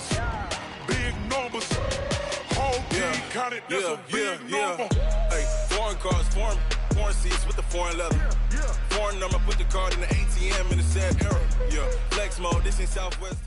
numbers. Big numbers. Whole team counted, that's a big number. Hey, foreign cars, foreign seats with the foreign leather. Foreign number, put the card in the ATM in the sad era. Yeah, flex mode, this in Southwest.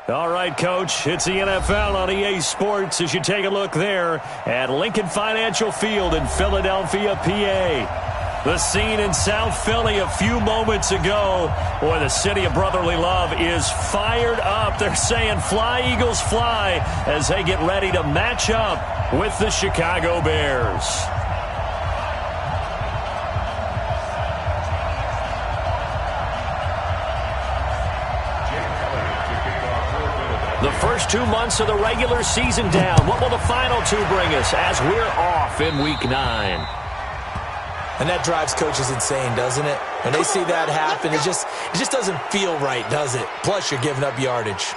All right, Coach, it's the NFL on EA Sports as you take a look there at Lincoln Financial Field in Philadelphia, PA. The scene in South Philly a few moments ago. Boy, the city of brotherly love is fired up. They're saying, "Fly, Eagles, fly," as they get ready to match up with the Chicago Bears. The first 2 months of the regular season down. What will the final two bring us as we're off in Week 9? And that drives coaches insane, doesn't it? When they see that happen, it just doesn't feel right, does it? Plus, you're giving up yardage.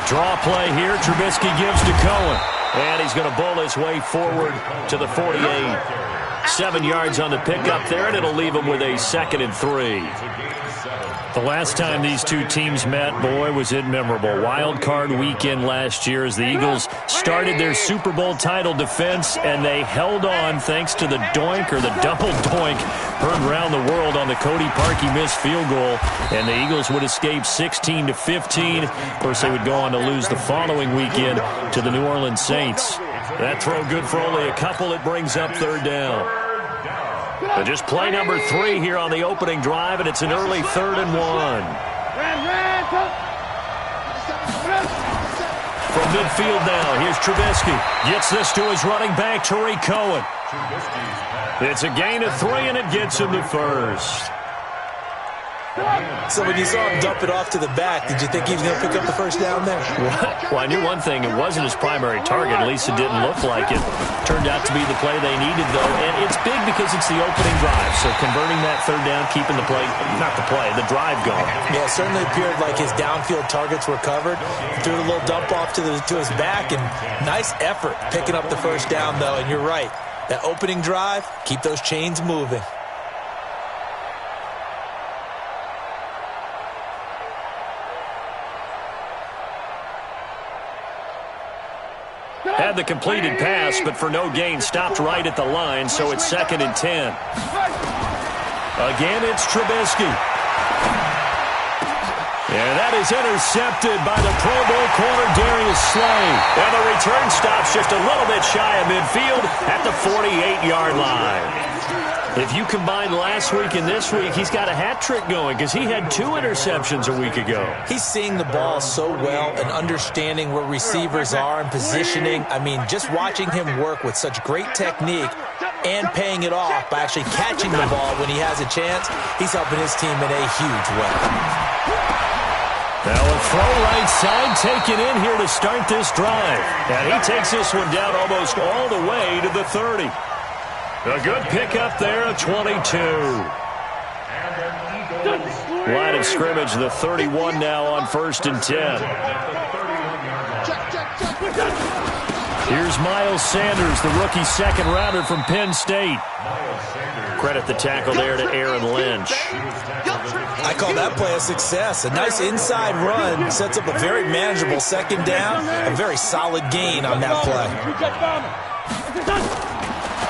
Draw play here. Trubisky gives to Cohen. And he's going to bowl his way forward to the 48. 7 yards on the pickup there, and it'll leave him with a 2nd and 3. The last time these two teams met, boy, was it memorable. Wild card weekend last year as the Eagles started their Super Bowl title defense, and they held on thanks to the doink or the double doink heard around the world on the Cody Parkey missed field goal, and the Eagles would escape 16-15. Of course, they would go on to lose the following weekend to the New Orleans Saints. That throw good for only a couple. It brings up 3rd down. But just play number 3 here on the opening drive, and it's an early 3rd and 1. From midfield now, here's Trubisky. Gets this to his running back, Tariq Cohen. It's a gain of 3, and it gets him to first. So when you saw him dump it off to the back, did you think he was going to pick up the first down there? Well, I knew one thing. It wasn't his primary target. At least it didn't look like it. Turned out to be the play they needed, though. And it's big because it's the opening drive. So converting that 3rd down, keeping the play, not the play, the drive going. Yeah, it certainly appeared like his downfield targets were covered. Threw a little dump off to his back, and nice effort picking up the first down, though. And you're right. That opening drive, keep those chains moving. Had the completed pass, but for no gain, stopped right at the line, so it's 2nd and 10. Again, it's Trubisky. And that is intercepted by the Pro Bowl corner, Darius Slay. And the return stops just a little bit shy of midfield at the 48-yard line. If you combine last week and this week, he's got a hat trick going because he had 2 interceptions a week ago. He's seeing the ball so well and understanding where receivers are and positioning. I mean, just watching him work with such great technique and paying it off by actually catching the ball when he has a chance, he's helping his team in a huge way. Now a throw right side taken in here to start this drive. And he takes this one down almost all the way to the 30. A good pickup there at 22. Line of scrimmage, the 31 now on 1st and 10. Here's Miles Sanders, the rookie 2nd rounder from Penn State. Credit the tackle there to Aaron Lynch. I call that play a success. A nice inside run sets up a very manageable 2nd down. A very solid gain on that play.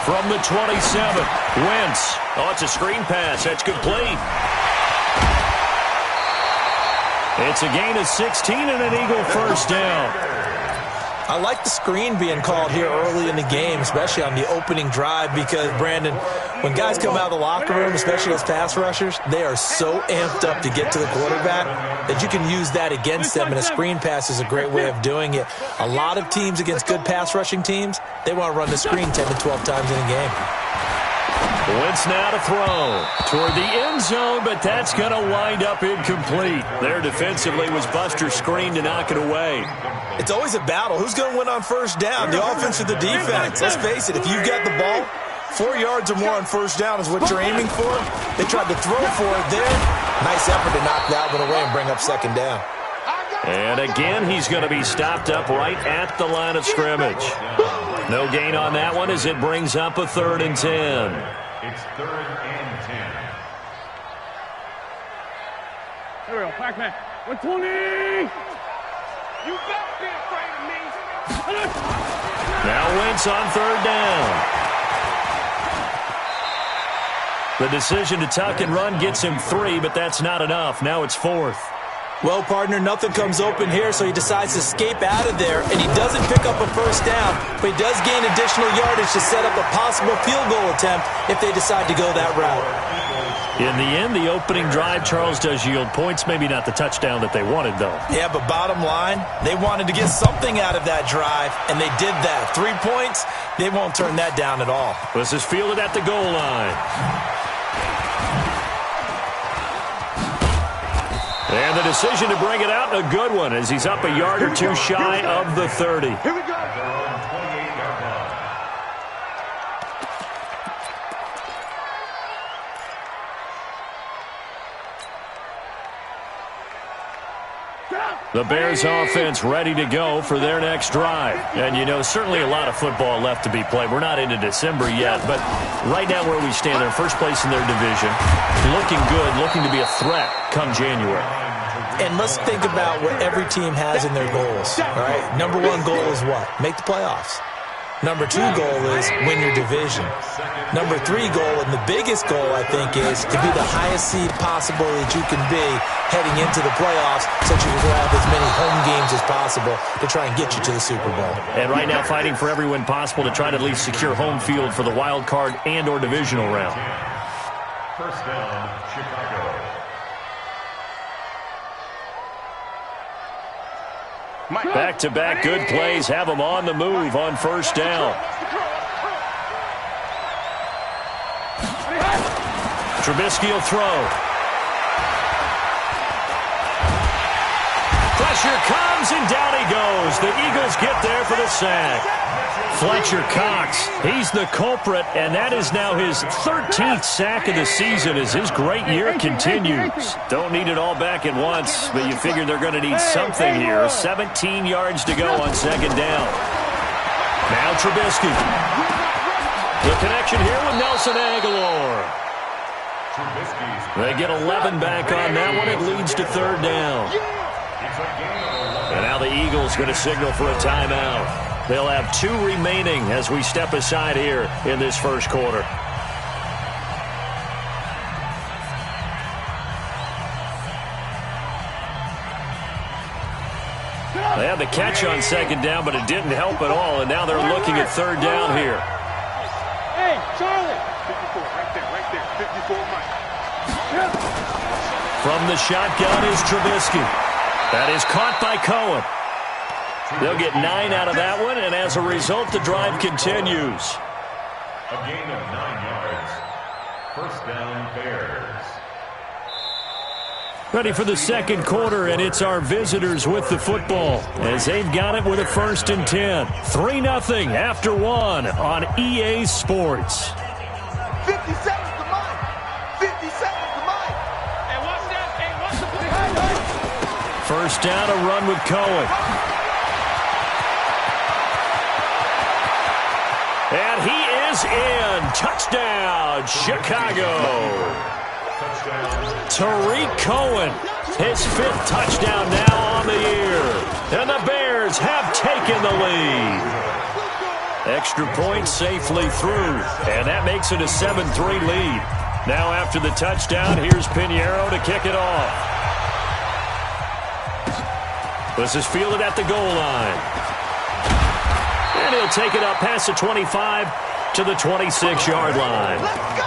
From the 27, Wentz. Oh, it's a screen pass. That's complete. It's a gain of 16 and an Eagle 1st down. I like the screen being called here early in the game, especially on the opening drive, because, Brandon, when guys come out of the locker room, especially as pass rushers, they are so amped up to get to the quarterback that you can use that against them, and a screen pass is a great way of doing it. A lot of teams against good pass rushing teams, they want to run the screen 10 to 12 times in a game. Wentz now to throw toward the end zone, but that's going to wind up incomplete. There defensively was Buster screen to knock it away. It's always a battle. Who's going to win on 1st down, the offense or the defense? Let's face it, if you've got the ball, 4 yards or more on 1st down is what you're aiming for. They tried to throw for it there. Nice effort to knock that one away and bring up 2nd down. And again, he's going to be stopped up right at the line of scrimmage. No gain on that one as it brings up a 3rd and 10. It's 3rd and 10. Here we go, Pac-Man. 120! You better be afraid of me. Now Wentz on 3rd down. The decision to tuck and run gets him 3, but that's not enough. Now it's 4th. Well, partner, nothing comes open here, so he decides to escape out of there, and he doesn't pick up a 1st down, but he does gain additional yardage to set up a possible field goal attempt if they decide to go that route. In the end, the opening drive, Charles, does yield points. Maybe not the touchdown that they wanted, though. Yeah, but bottom line, they wanted to get something out of that drive, and they did that. 3 points, they won't turn that down at all. This is fielded at the goal line. And the decision to bring it out, a good one, as he's up a yard or 2 shy of the 30. Here we go. They're on 28-yard line. The Bears offense ready to go for their next drive. And, you know, certainly a lot of football left to be played. We're not into December yet, but right now where we stand, they're first place in their division, looking good, looking to be a threat come January. And let's think about what every team has in their goals, all right? Number 1 goal is what? Make the playoffs. Number 2 goal is win your division. Number 3 goal, and the biggest goal, I think, is to be the highest seed possible that you can be heading into the playoffs so that you can have as many home games as possible to try and get you to the Super Bowl. And right now fighting for every win possible to try to at least secure home field for the wild card and or divisional round. 1st down, Chicago. Back-to-back good plays have them on the move on 1st down. Trubisky will throw. Pressure comes, and down he goes. The Eagles get there for the sack. Fletcher Cox, he's the culprit, and that is now his 13th sack of the season as his great year continues. Don't need it all back at once, but you figure they're going to need something here. 17 yards to go on 2nd down. Now Trubisky. The connection here with Nelson Aguilar. They get 11 back on that one. It leads to 3rd down. And now the Eagles going to signal for a timeout. They'll have 2 remaining as we step aside here in this 1st quarter. They had the catch on 2nd down, but it didn't help at all, and now they're looking at 3rd down here. Hey, Charlie! 54, right there, 54, Mike. From the shotgun is Trubisky. That is caught by Cohen. They'll get 9 out of that one, and as a result, the drive continues. A gain of 9 yards. 1st down, Bears. Ready for the 2nd quarter, and it's our visitors with the football as they've got it with a 1st and 10. 3-0 after 1 on EA Sports. 50 seconds to Mike. 50 seconds to Mike. Hey, watch that. Hey, watch the play. 1st down, a run with Cohen. And he is in. Touchdown, Chicago. Tariq Cohen, his 5th touchdown now on the year. And the Bears have taken the lead. Extra point safely through. And that makes it a 7-3 lead. Now after the touchdown, here's Pinheiro to kick it off. This is fielded at the goal line. And he'll take it up past the 25 to the 26-yard line. Let's go.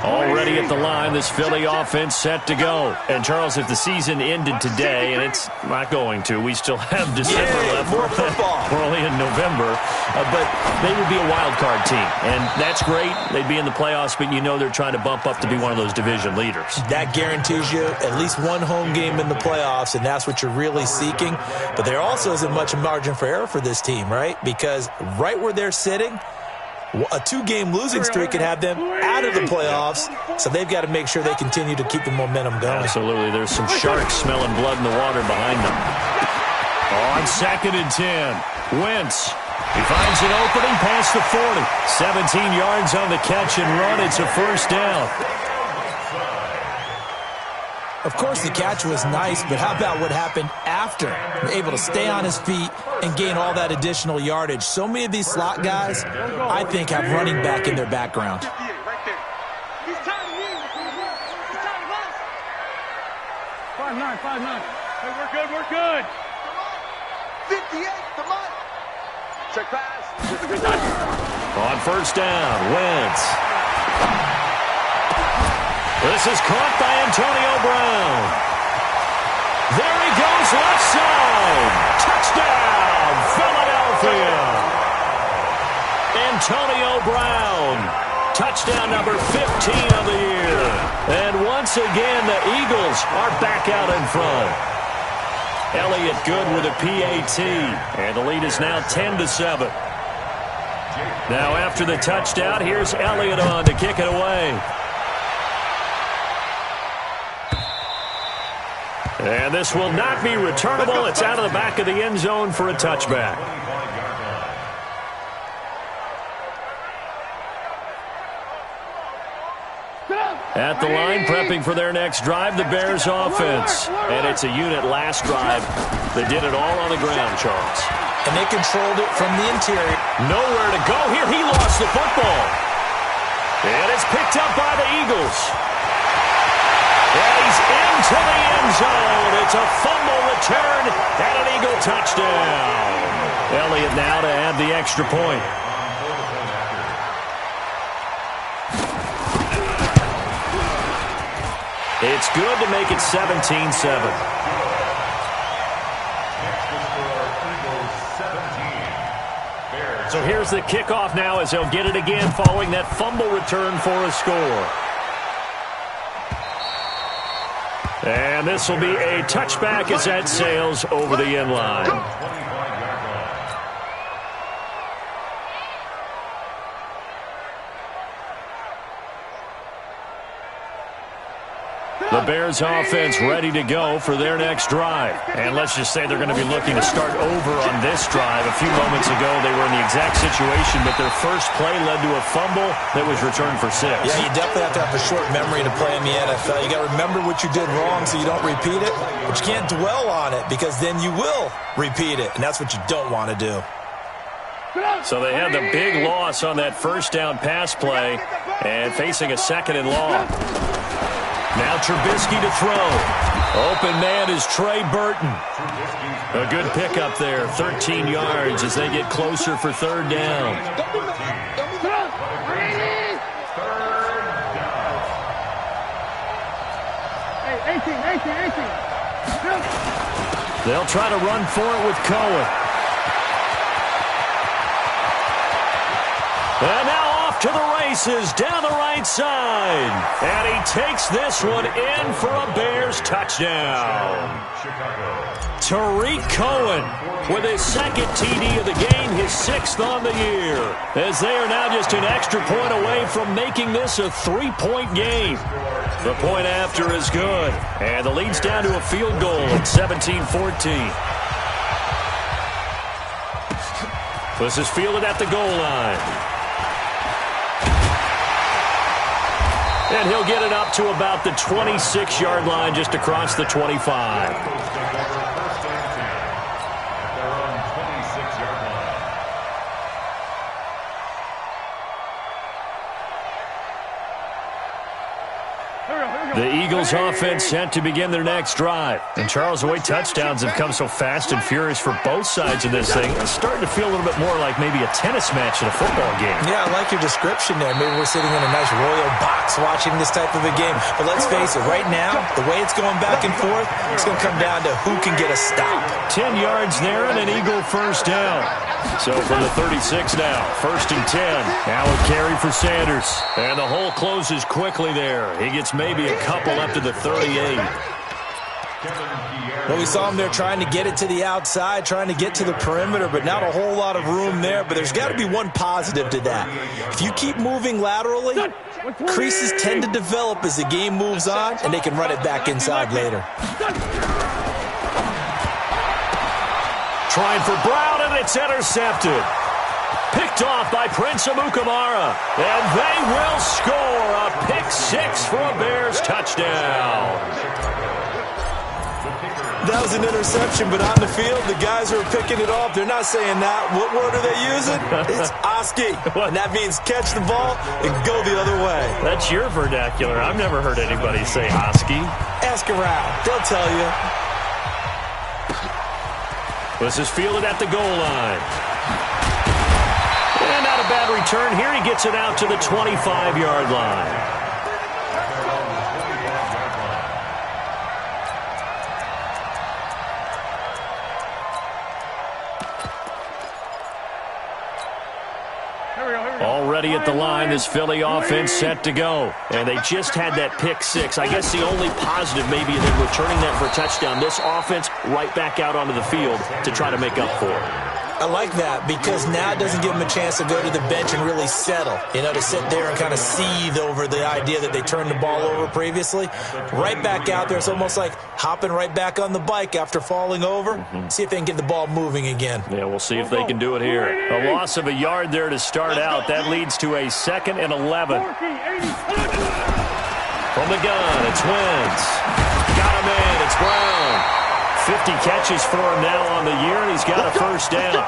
Already at the line, this Philly offense set to go. And, Charles, if the season ended today, and it's not going to, we still have December left. More football. We're only in November. But they would be a wild card team. And that's great. They'd be in the playoffs, but you know they're trying to bump up to be one of those division leaders. That guarantees you at least 1 home game in the playoffs, and that's what you're really seeking. But there also isn't much margin for error for this team, right? Because right where they're sitting, A 2-game losing streak could have them out of the playoffs, so they've got to make sure they continue to keep the momentum going. Absolutely. There's some sharks smelling blood in the water behind them. On 2nd and 10, Wentz. He finds an opening past the 40. 17 yards on the catch and run. It's a first down. Of course, the catch was nice, but how about what happened after? Able to stay on his feet and gain all that additional yardage. So many of these slot guys, I think, have running back in their background. He's tired of you. He's tired of us. 5-9, 5-9. Hey, we're good, we're good. 58, come on. Check pass. On first down, Wentz. This is caught by Antonio Brown. There he goes, left side. Touchdown, Philadelphia. Antonio Brown. Touchdown number 15 of the year. And once again, the Eagles are back out in front. Elliott good with a PAT. And the lead is now 10-7. Now after the touchdown, here's Elliott on to kick it away. And this will not be returnable. It's out of the back of the end zone for a touchback. At the line, prepping for their next drive, the Bears offense. And it's a unit last drive that did it all on the ground, Charles. And they controlled it from the interior. Nowhere to go here. He lost the football. And it's picked up by the Eagles. And he's into the end zone. It's a fumble return and an Eagle touchdown. Elliott now to add the extra point. It's good to make it 17-7. So here's the kickoff now as they'll get it again following that fumble return for a score. And this will be a touchback as that sails over the end line. The Bears offense ready to go for their next drive. And let's just say they're going to be looking to start over on this drive. A few moments ago, they were in the exact situation, but their first play led to a fumble that was returned for 6. Yeah, you definitely have to have a short memory to play in the NFL. You got to remember what you did wrong so you don't repeat it, but you can't dwell on it because then you will repeat it, and that's what you don't want to do. So they had the big loss on that first down pass play and facing a second and long. Now Trubisky to throw. Open man is Trey Burton. A good pickup there, 13 yards as they get closer for third down. Hey, 18. They'll try to run for it with Cohen. And now off to the races down the right side. And he takes this one in for a Bears touchdown. Tariq Cohen with his second TD of the game, his 6th on the year. As they are now just an extra point away from making this a 3-point game. The point after is good. And the lead's down to a field goal at 17-14. This is fielded at the goal line. And he'll get it up to about the 26-yard line just across the 25. The Eagles offense set to begin their next drive. And Charles, the way touchdowns have come so fast and furious for both sides of this thing, it's starting to feel a little bit more like maybe a tennis match in a football game. Yeah, I like your description there. Maybe we're sitting in a nice royal box watching this type of a game. But let's face it, right now, the way it's going back and forth, it's going to come down to who can get a stop. 10 yards there and an Eagle first down. So from the 36 now, 1st and 10. Now a carry for Sanders. And the hole closes quickly there. He gets maybe a couple up to the 38. Well, we saw him there trying to get it to the outside, trying to get to the perimeter, but not a whole lot of room there. But there's got to be one positive to that. If you keep moving laterally, creases tend to develop as the game moves on, and they can run it back inside later. Trying for Brown, and it's intercepted. Picked off by Prince Amukamara. And they will score a pick six for a Bears touchdown. That was an interception, but on the field, the guys who are picking it off, they're not saying that. What word are they using? It's Oski, and that means catch the ball and go the other way. That's your vernacular. I've never heard anybody say Oski. Ask around. They'll tell you. This is fielded at the goal line. And not a bad return here. He gets it out to the 25-yard line. Already at the line, this Philly offense set to go. And they just had that pick six. I guess the only positive maybe in them returning that for a touchdown. This offense right back out onto the field to try to make up for it. I like that because now it doesn't give them a chance to go to the bench and really settle, to sit there and kind of seethe over the idea that they turned the ball over previously. Right back out there, it's almost like hopping right back on the bike after falling over. See if they can get the ball moving again. Yeah, we'll see if they can do it here. A loss of a yard there to start out. That leads to a 2nd and 11. From the gun, it's Wentz. Got him in, it's Brown. 50 catches for him now on the year, and he's got a first down.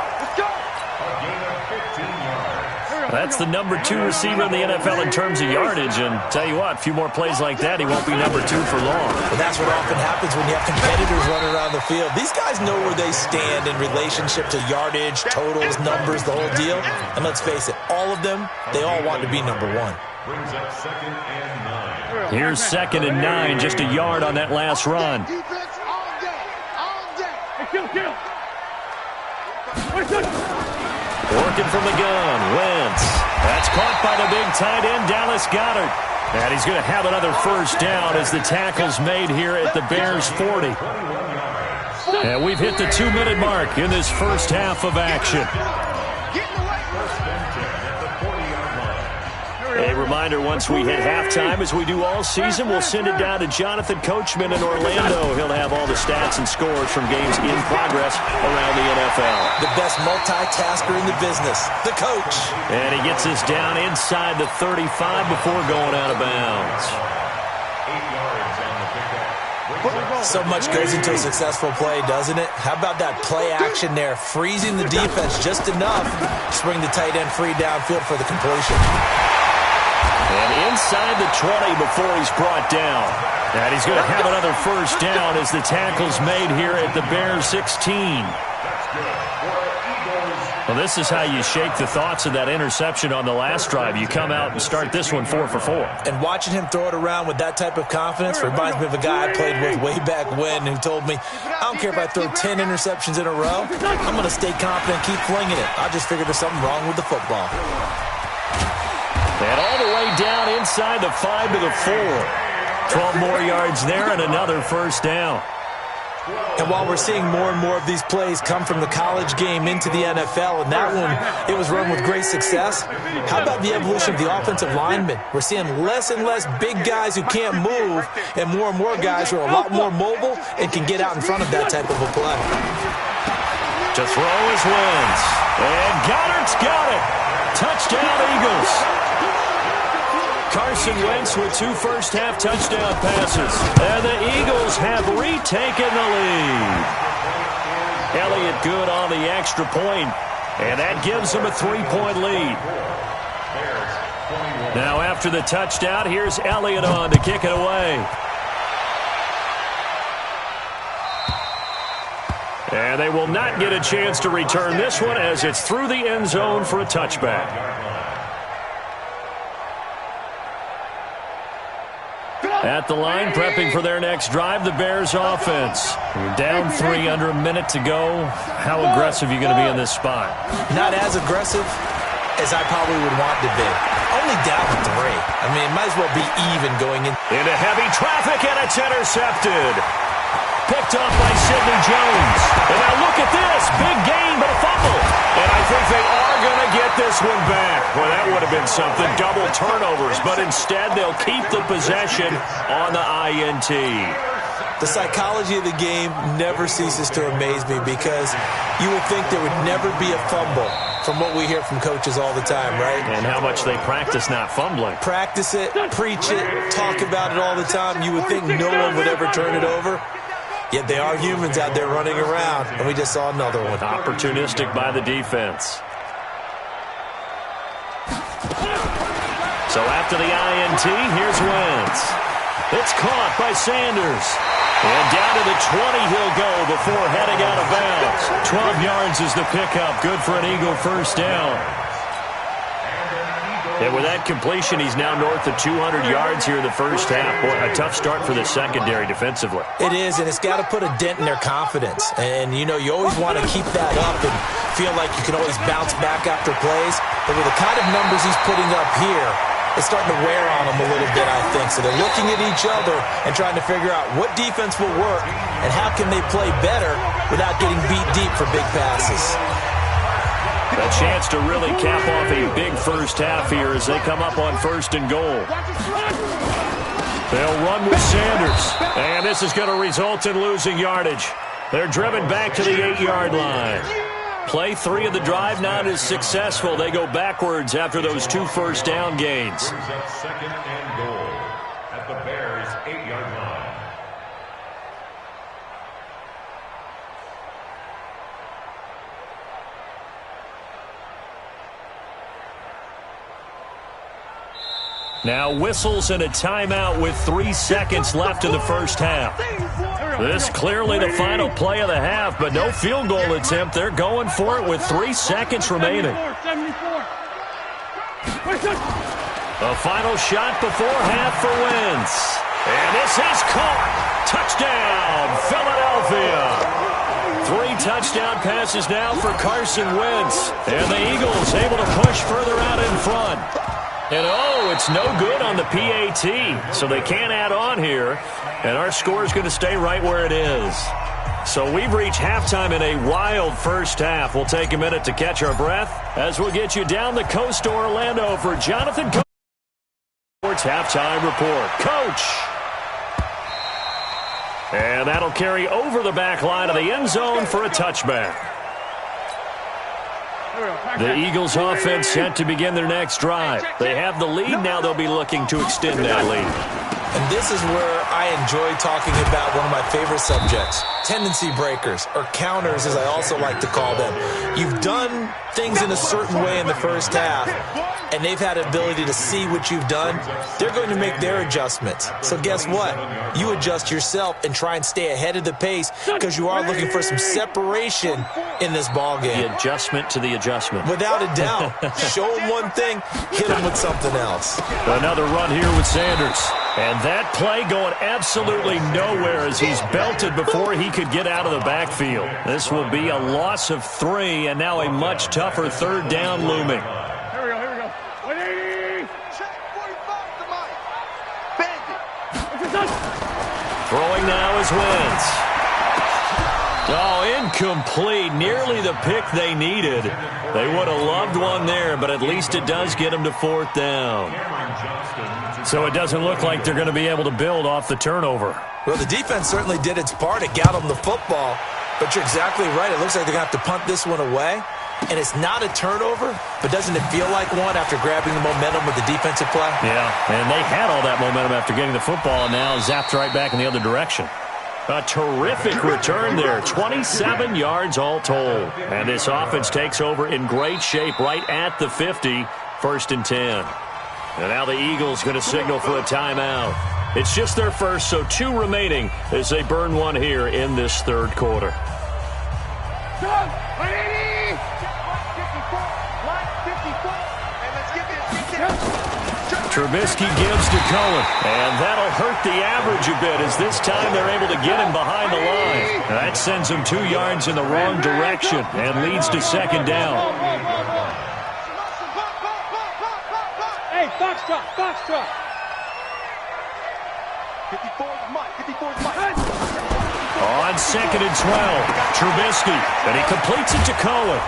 That's the number 2 receiver in the NFL in terms of yardage, and tell you what, a few more plays like that, he won't be number 2 for long. But that's what often happens when you have competitors running around the field. These guys know where they stand in relationship to yardage, totals, numbers, the whole deal. And let's face it, all of them, they all want to be number 1. Brings up 2nd and 9. Here's 2nd and 9, just a yard on that last run. Working from the gun, Wentz. That's caught by the big tight end, Dallas Goedert. And he's going to have another first down as the tackle's made here at the Bears' 40. And we've hit the 2-minute mark in this first half of action. A reminder, once we hit halftime, as we do all season, we'll send it down to Jonathan Coachman in Orlando. He'll have all the stats and scores from games in progress around the NFL. The best multitasker in the business, the coach. And he gets us down inside the 35 before going out of bounds. 8 yards on the pickup. So much goes into a successful play, doesn't it? How about that play action there, freezing the defense just enough to bring the tight end free downfield for the completion. And inside the 20 before he's brought down. And he's going to have another first down as the tackle's made here at the Bears' 16. Well, this is how you shake the thoughts of that interception on the last drive. You come out and start this one 4 for 4. And watching him throw it around with that type of confidence reminds me of a guy I played with way back when who told me, I don't care if I throw 10 interceptions in a row. I'm going to stay confident and keep flinging it. I just figured there's something wrong with the football. And all the way down inside the 5 to the 4. 12 more yards there and another first down. And while we're seeing more and more of these plays come from the college game into the NFL, and that one, it was run with great success, how about the evolution of the offensive linemen? We're seeing less and less big guys who can't move and more guys who are a lot more mobile and can get out in front of that type of a play. To throw is Wentz. And Goddard's got it. Touchdown, Eagles. Carson Wentz with 2 first-half touchdown passes. And the Eagles have retaken the lead. Elliott good on the extra point, and that gives them a 3-point lead. Now after the touchdown, here's Elliott on to kick it away. And they will not get a chance to return this one as it's through the end zone for a touchback. At the line, prepping for their next drive, the Bears offense. You're down 3, under a minute to go. How aggressive are you going to be in this spot? Not as aggressive as I probably would want to be. Only down 3. I mean, it might as well be even going in. Into heavy traffic, and it's intercepted. Picked off by Sidney Jones. And now look at this. Big gain, but a fumble. And I think they are going to get this one back. Well, that would have been something. Double turnovers. But instead, they'll keep the possession on the INT. The psychology of the game never ceases to amaze me because you would think there would never be a fumble from what we hear from coaches all the time, right? And how much they practice not fumbling. Practice it, preach it, talk about it all the time. You would think no one would ever turn it over. Yet they are humans out there running around, and we just saw another one. Opportunistic by the defense. So after the INT, here's Wentz. It's caught by Sanders. And down to the 20 he'll go before heading out of bounds. 12 yards is the pickup. Good for an Eagle first down. And with that completion, he's now north of 200 yards here in the first half. Boy, a tough start for the secondary defensively. It is, and it's got to put a dent in their confidence. And, you know, you always want to keep that up and feel like you can always bounce back after plays. But with the kind of numbers he's putting up here, it's starting to wear on them a little bit, I think. So they're looking at each other and trying to figure out what defense will work and how can they play better without getting beat deep for big passes. A chance to really cap off a big first half here as they come up on first and goal. They'll run with Sanders, and this is going to result in losing yardage. They're driven back to the 8-yard line. Play 3 of the drive not as successful. They go backwards after those 2 first down gains. Second and goal at the Bears' 8-yard line. Now whistles and a timeout with 3 seconds left in the first half. This clearly the final play of the half, but no field goal attempt. They're going for it with 3 seconds remaining. A final shot before half for Wentz. And this is caught. Touchdown, Philadelphia. 3 touchdown passes now for Carson Wentz. And the Eagles able to push further out in front. And, oh, it's no good on the PAT, so they can't add on here. And our score is going to stay right where it is. So we've reached halftime in a wild first half. We'll take a minute to catch our breath as we'll get you down the coast to Orlando for Jonathan Coach. Sports halftime report. Coach. And that'll carry over the back line of the end zone for a touchback. The Eagles offense set to begin their next drive. They have the lead. Now they'll be looking to extend that lead. And this is where I enjoy talking about one of my favorite subjects, tendency breakers, or counters as I also like to call them. You've done things in a certain way in the first half, and they've had an ability to see what you've done. They're going to make their adjustments. So guess what? You adjust yourself and try and stay ahead of the pace because you are looking for some separation in this ball game. The adjustment to the adjustment. Without a doubt. Show them one thing, hit them with something else. Another run here with Sanders. And that play going absolutely nowhere as he's belted before he could get out of the backfield. This will be a loss of 3, and now a much tougher third down looming. Here we go. 180. Check 45 to Mike. Bandit. Throwing now is Wentz. Oh, incomplete. Nearly the pick they needed. They would have loved one there, but at least it does get them to 4th down. So it doesn't look like they're going to be able to build off the turnover. Well, the defense certainly did its part. It got them the football. But you're exactly right. It looks like they're going to have to punt this one away. And it's not a turnover, but doesn't it feel like one after grabbing the momentum with the defensive play? Yeah, and they had all that momentum after getting the football, and now zapped right back in the other direction. A terrific return there, 27 yards all told. And this offense takes over in great shape right at the 50, 1st and 10. And now the Eagles going to signal for a timeout. It's just their first, so 2 remaining as they burn one here in this 3rd quarter. Trubisky gives to Cohen, and that'll hurt the average a bit as this time they're able to get him behind the line. That sends him 2 yards in the wrong direction and leads to 2nd down. Hey, foxtrot. 54 is Mike. 54 is Mike. On 2nd and 12, Trubisky, and he completes it to Cohen.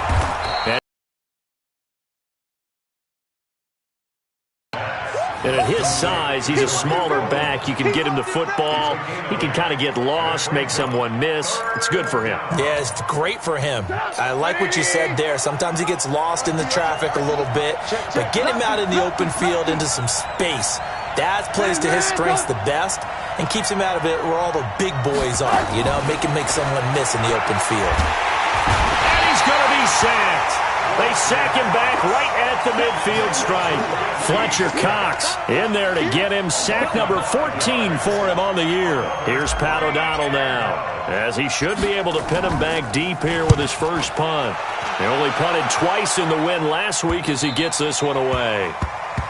And at his size, he's a smaller back. You can get him the football. He can kind of get lost, make someone miss. It's good for him. Yeah, it's great for him. I like what you said there. Sometimes he gets lost in the traffic a little bit, but get him out in the open field into some space. That plays to his strengths the best and keeps him out of it where all the big boys are, you know, make someone miss in the open field. And he's going to be sacked. They sack him back right at the midfield stripe. Fletcher Cox in there to get him. Sack number 14 for him on the year. Here's Pat O'Donnell now, as he should be able to pin him back deep here with his first punt. He only punted twice in the win last week as he gets this one away.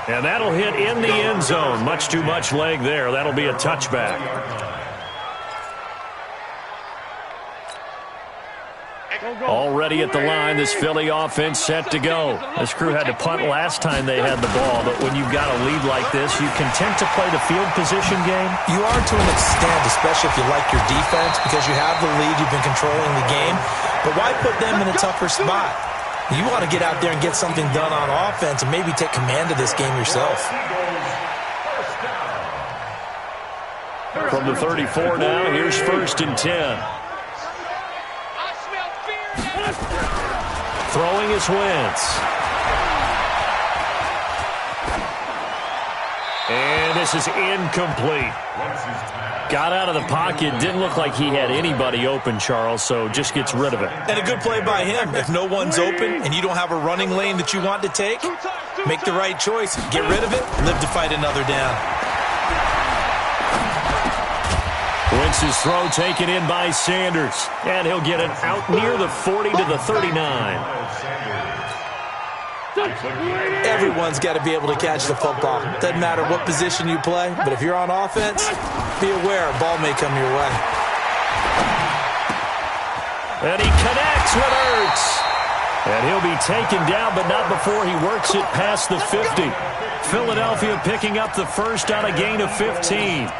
And that'll hit in the end zone. Much too much leg there. That'll be a touchback. Already at the line, this Philly offense set to go. This crew had to punt last time they had the ball, but when you've got a lead like this, you content to play the field position game? You are to an extent, especially if you like your defense, because you have the lead, you've been controlling the game. But why put them in a tougher spot? You want to get out there and get something done on offense and maybe take command of this game yourself. From the 34 now, here's 1st and 10. Throwing is Wentz. And this is incomplete. Got out of the pocket. Didn't look like he had anybody open, Charles, so just gets rid of it. And a good play by him. If no one's open and you don't have a running lane that you want to take, make the right choice. Get rid of it. Live to fight another down. Wentz's throw taken in by Sanders. And he'll get it out near the 40 to the 39. Everyone's got to be able to catch the football. Doesn't matter what position you play, but if you're on offense, be aware a ball may come your way. And he connects with Ertz. And he'll be taken down, but not before he works it past the 50. Philadelphia picking up the first on a gain of 15.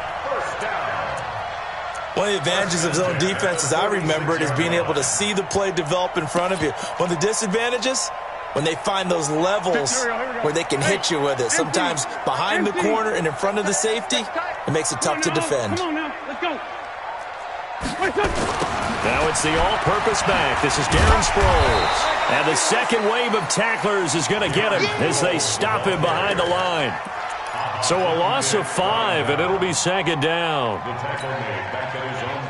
One of the advantages of zone defense, as I remember it, is being able to see the play develop in front of you. One of the disadvantages, when they find those levels where they can hit you with it. Sometimes behind the corner and in front of the safety, it makes it tough to defend. Now it's the all-purpose back. This is Darren Sproles. And the second wave of tacklers is going to get him as they stop him behind the line. So a loss of 5, and it'll be 2nd down. The tackle made back at his own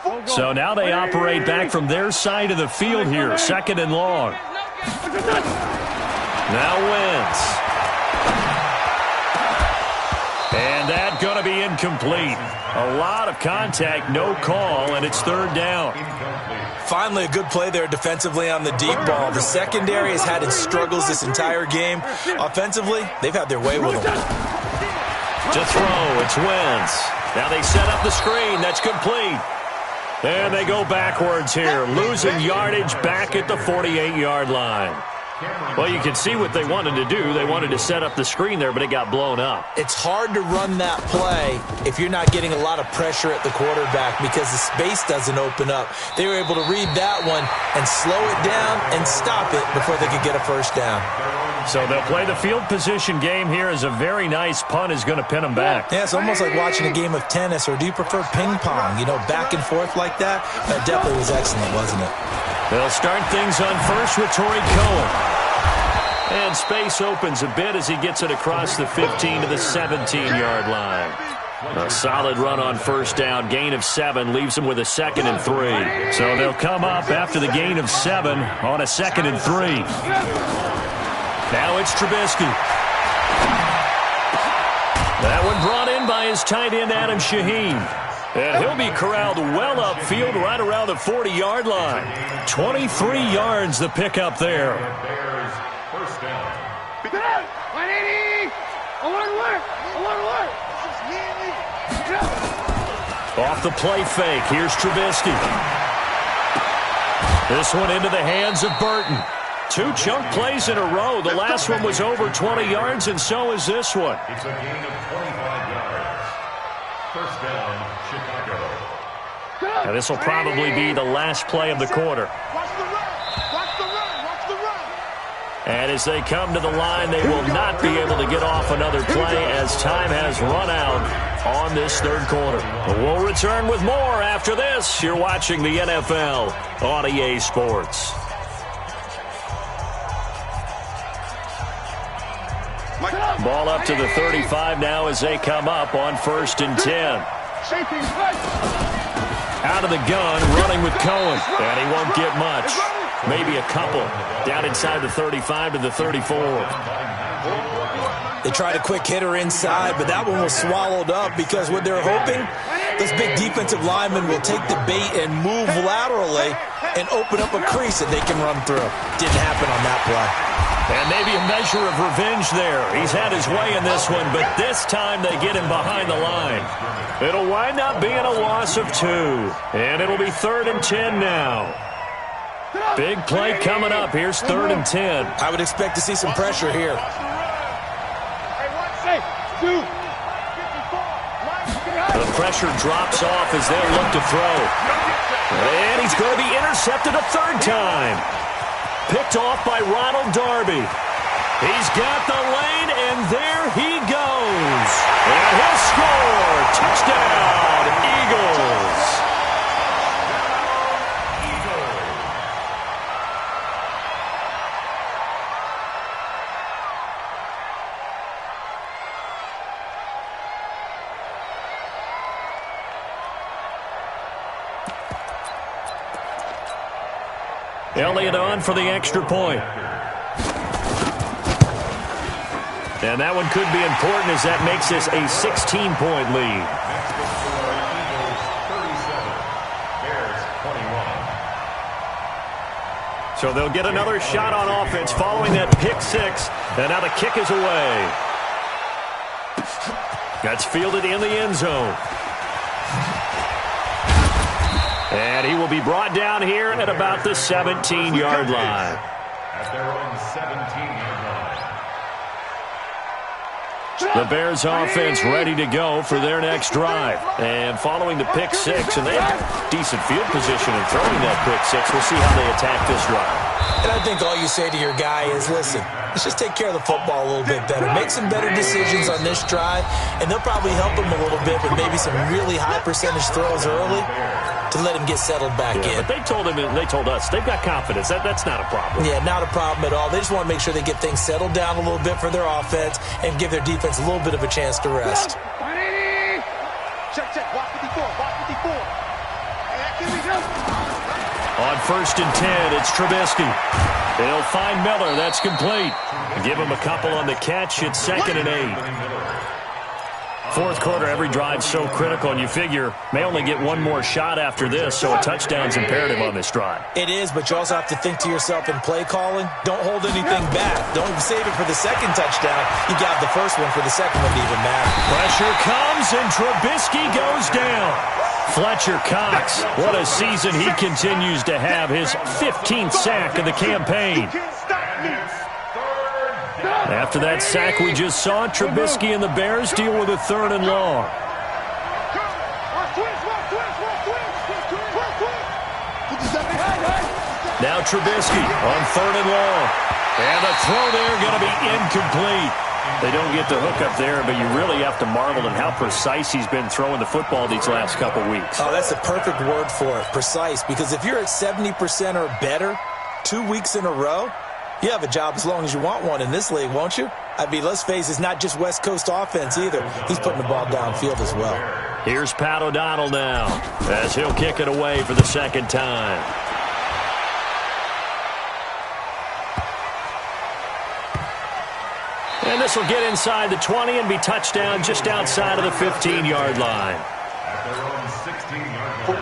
49. So now they operate back from their side of the field here. 2nd and long. Now Wentz. And that going to be incomplete. A lot of contact, no call, and it's 3rd down. Finally, a good play there defensively on the deep ball. The secondary has had its struggles this entire game. Offensively, they've had their way with them. To throw, it's Wentz. Now they set up the screen. That's complete. And they go backwards here, losing yardage back at the 48-yard line. Well, you can see what they wanted to do. They wanted to set up the screen there, but it got blown up. It's hard to run that play if you're not getting a lot of pressure at the quarterback because the space doesn't open up. They were able to read that one and slow it down and stop it before they could get a first down. So they'll play the field position game here as a very nice punt is going to pin them back. Yeah, it's almost like watching a game of tennis, or do you prefer ping pong? You know, back and forth like that? That definitely was excellent, wasn't it? They'll start things on first with Torrey Cohen. And space opens a bit as he gets it across the 15 to the 17-yard line. A solid run on first down. Gain of 7 leaves them with a 2nd and 3. So they'll come up after the gain of 7 on a 2nd and 3. Now it's Trubisky. That one brought in by his tight end, Adam Shaheen. And he'll be corralled well upfield right around the 40-yard line. 23 yards the pickup there. First down. 180! Alert! Off the play fake, here's Trubisky. This one into the hands of Burton. 2 chunk plays in a row. The last one was over 20 yards, and so is this one. It's a gain of 25 yards. First down, Chicago. And this will probably be the last play of the quarter. Watch the run. Watch the run. Watch the run. And as they come to the line, they will not be able to get off another play as time has run out on this third quarter. We'll return with more after this. You're watching the NFL on EA Sports. Ball up to the 35 now as they come up on 1st and 10. Out of the gun, running with Cohen. And he won't get much. Maybe a couple. Down inside the 35 to the 34. They tried a quick hitter inside, but that one was swallowed up because what they're hoping, those big defensive linemen will take the bait and move laterally and open up a crease that they can run through. Didn't happen on that play. And maybe a measure of revenge there. He's had his way in this one, but this time they get him behind the line. It'll wind up being a loss of 2. And it'll be 3rd and 10 now. Big play coming up. Here's 3rd and 10. I would expect to see some pressure here. The pressure drops off as they look to throw. And he's going to be intercepted a 3rd time. Picked off by Ronald Darby. He's got the lane, and there he goes. And he'll score. Touchdown, Eagles. Elliott on for the extra point. And that one could be important as that makes this a 16-point lead. So they'll get another shot on offense following that pick 6. And now the kick is away. That's fielded in the end zone. And he will be brought down here at about the 17-yard line. At their own 17-yard line. The Bears offense ready to go for their next drive. And following the pick 6, and they have decent field position in throwing that pick 6. We'll see how they attack this drive. And I think all you say to your guy is, listen, let's just take care of the football a little bit better. Make some better decisions on this drive, and they'll probably help him a little bit with maybe some really high percentage throws early to let him get settled back in. But they told him, and they told us, they've got confidence. That's not a problem. Yeah, not a problem at all. They just want to make sure they get things settled down a little bit for their offense and give their defense a little bit of a chance to rest. Check, check. Watch 54. Watch 54. Here we go. On 1st and 10, it's Trubisky. They'll find Miller. That's complete. Give him a couple on the catch. It's 2nd and 8. 4th quarter, every drive's so critical, and you figure may only get one more shot after this, so a touchdown's imperative on this drive. It is, but you also have to think to yourself in play calling, don't hold anything back. Don't save it for the second touchdown. You got the first one for the second one to even matter. Pressure comes, and Trubisky goes down. Fletcher Cox, what a season he continues to have. His 15th sack of the campaign. After that sack we just saw, Trubisky and the Bears deal with a 3rd and long. Now Trubisky on 3rd and long. And the throw there going to be incomplete. They don't get the hook up there, but you really have to marvel at how precise he's been throwing the football these last couple weeks. Oh, that's a perfect word for it, precise, because if you're at 70% or better 2 weeks in a row, you have a job as long as you want one in this league, won't you? I mean, let's face it, it's not just West Coast offense either. He's putting the ball downfield as well. Here's Pat O'Donnell now as he'll kick it away for the 2nd time. And this will get inside the 20 and be touchdown just outside of the 15-yard line. At their own 16-yard line.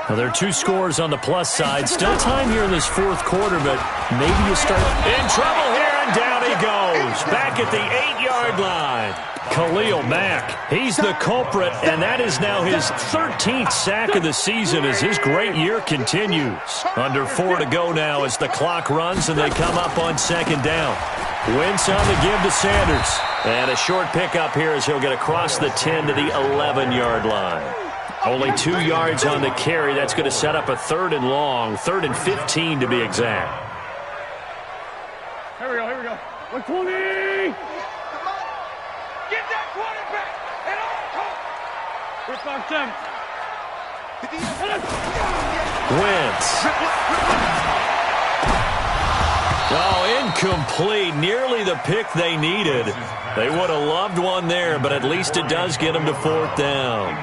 Now, there are 2 scores on the plus side. Still time here in this 4th quarter, but maybe you start in trouble here, and down he goes. Back at the 8-yard line. Khalil Mack, he's the culprit, and that is now his 13th sack of the season as his great year continues. Under 4 to go now as the clock runs and they come up on 2nd down. Wentz on the give to Sanders. And a short pickup here as he'll get across the 10 to the 11-yard line. Only 2 yards on the carry. That's going to set up a 3rd and long, 3rd and 15 to be exact. Here we go. 120! Get that quarterback! And all come! 5-7. Wentz. Oh, incomplete. Nearly the pick they needed. They would have loved one there, but at least it does get them to 4th down.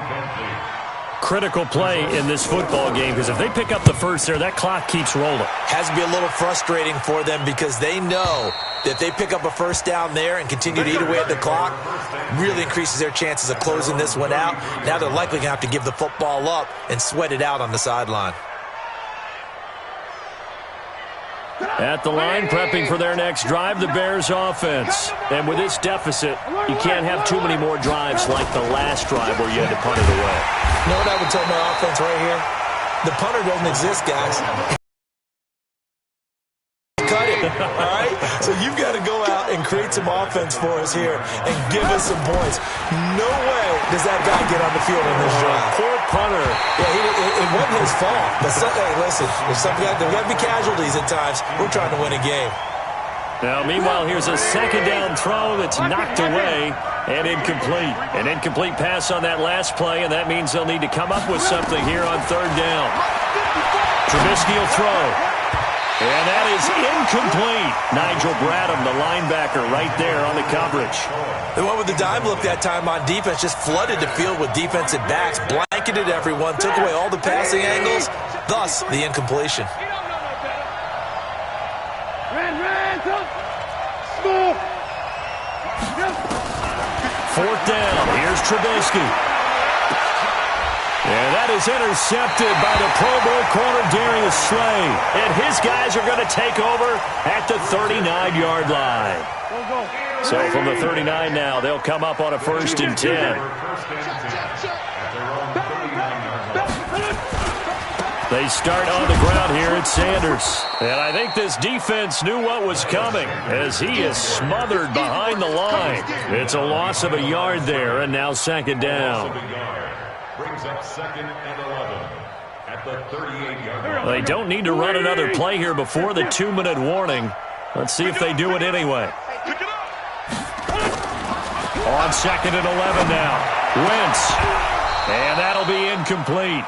Critical play in this football game, because if they pick up the first there, that clock keeps rolling. Has to be a little frustrating for them because they know that if they pick up a first down there and continue to eat away at the clock, really increases their chances of closing this one out. Now they're likely going to have to give the football up and sweat it out on the sideline. At the line, prepping for their next drive, the Bears offense. And with this deficit, you can't have too many more drives like the last drive where you had to punt it away. You know what I would tell my offense right here? The punter doesn't exist, guys. Cut it, all right? So you've got to go out and create some offense for us here and give us some points. No way does that guy get on the field in this drive. Poor punter. Yeah, it wasn't his fault. But hey, listen, there's got to be casualties at times. We're trying to win a game. Now, meanwhile, here's a 2nd down throw that's knocked away and incomplete. An incomplete pass on that last play, and that means they'll need to come up with something here on 3rd down. Trubisky will throw. And that is incomplete. Nigel Bradham, the linebacker, right there on the coverage. The one with the dime look that time on defense just flooded the field with defensive backs, blanketed everyone, took away all the passing angles, thus the incompletion. Small. 4th down. Here's Trubisky. And that is intercepted by the Pro Bowl corner, Darius Slay. And his guys are going to take over at the 39-yard line. So from the 39 now, they'll come up on a 1st and 10. They start on the ground here at Sanders. And I think this defense knew what was coming as he is smothered behind the line. It's a loss of a yard there, and now 2nd down. Brings up 2nd and 11 at the 38-yard line. They don't need to run another play here before the 2-minute warning. Let's see if they do it anyway. On 2nd and 11 now. Wentz. And that'll be incomplete.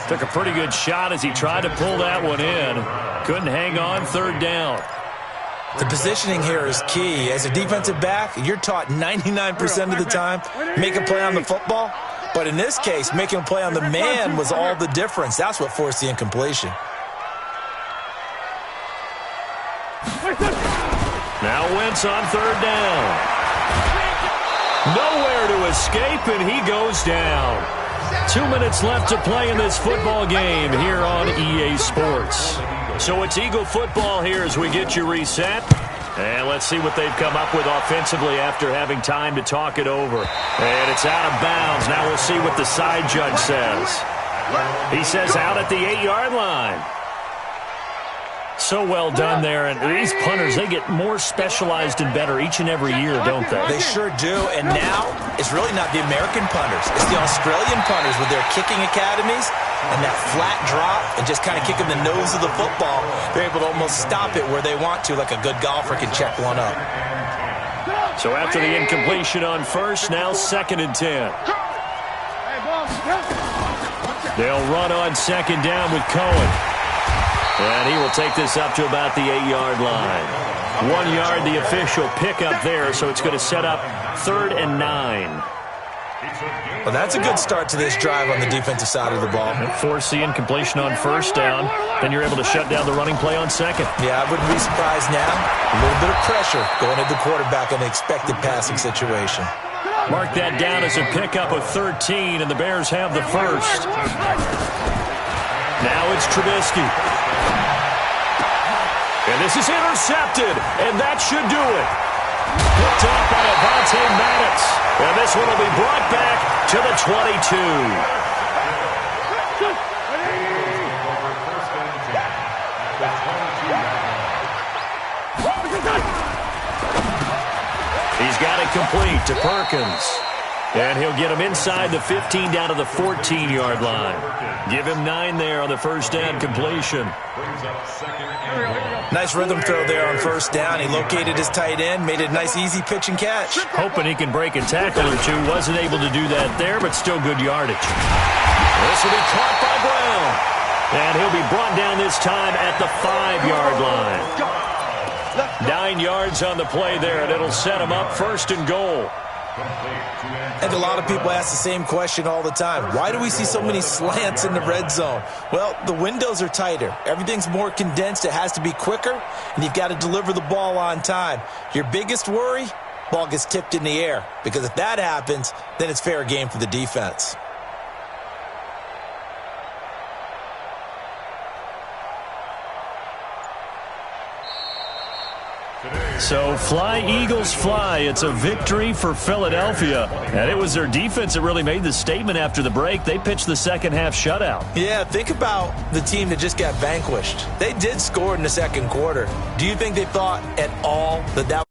Took a pretty good shot as he tried to pull that one in. Couldn't hang on. 3rd down. The positioning here is key. As a defensive back, you're taught 99% of the time, make a play on the football. But in this case, making a play on the man was all the difference. That's what forced the incompletion. Now Wentz on 3rd down. Nowhere to escape, and he goes down. 2 minutes left to play in this football game here on EA Sports. So it's Eagle football here as we get you reset. And let's see what they've come up with offensively after having time to talk it over. And it's out of bounds. Now we'll see what the side judge says. He says out at the 8-yard line. So well done there. And these punters, they get more specialized and better each and every year, don't they? They sure do. And now it's really not the American punters. It's the Australian punters with their kicking academies and that flat drop and just kind of kicking the nose of the football. They're able to almost stop it where they want to, like a good golfer can check one up. So after the incompletion on 1st, now 2nd and 10. They'll run on 2nd down with Cohen. And he will take this up to about the 8-yard line. 1 yard, the official pickup there, so it's going to set up 3rd and 9. Well, that's a good start to this drive on the defensive side of the ball. Force the incompletion on 1st down, then you're able to shut down the running play on 2nd. Yeah, I wouldn't be surprised now. A little bit of pressure going at the quarterback in an expected passing situation. Mark that down as a pickup of 13, and the Bears have the 1st. Now it's Trubisky. And this is intercepted, and that should do it. Picked off by Avonte Maddox. And this one will be brought back to the 22. He's got it complete to Perkins. And he'll get him inside the 15 down to the 14-yard line. Give him 9 there on the first down completion. Nice rhythm throw there on first down. He located his tight end, made a nice easy pitch and catch. Hoping he can break a tackle or two. Wasn't able to do that there, but still good yardage. This will be caught by Brown. And he'll be brought down this time at the 5-yard line. 9 yards on the play there, and it'll set him up first and goal. And a lot of people ask the same question all the time. Why do we see so many slants in the red zone? Well, the windows are tighter. Everything's more condensed. It has to be quicker, and you've got to deliver the ball on time. Your biggest worry, ball gets tipped in the air, because if that happens, then it's fair game for the defense. So fly, Eagles, fly. It's a victory for Philadelphia. And it was their defense that really made the statement after the break. They pitched the second half shutout. Yeah, think about the team that just got vanquished. They did score in the second quarter. Do you think they thought at all that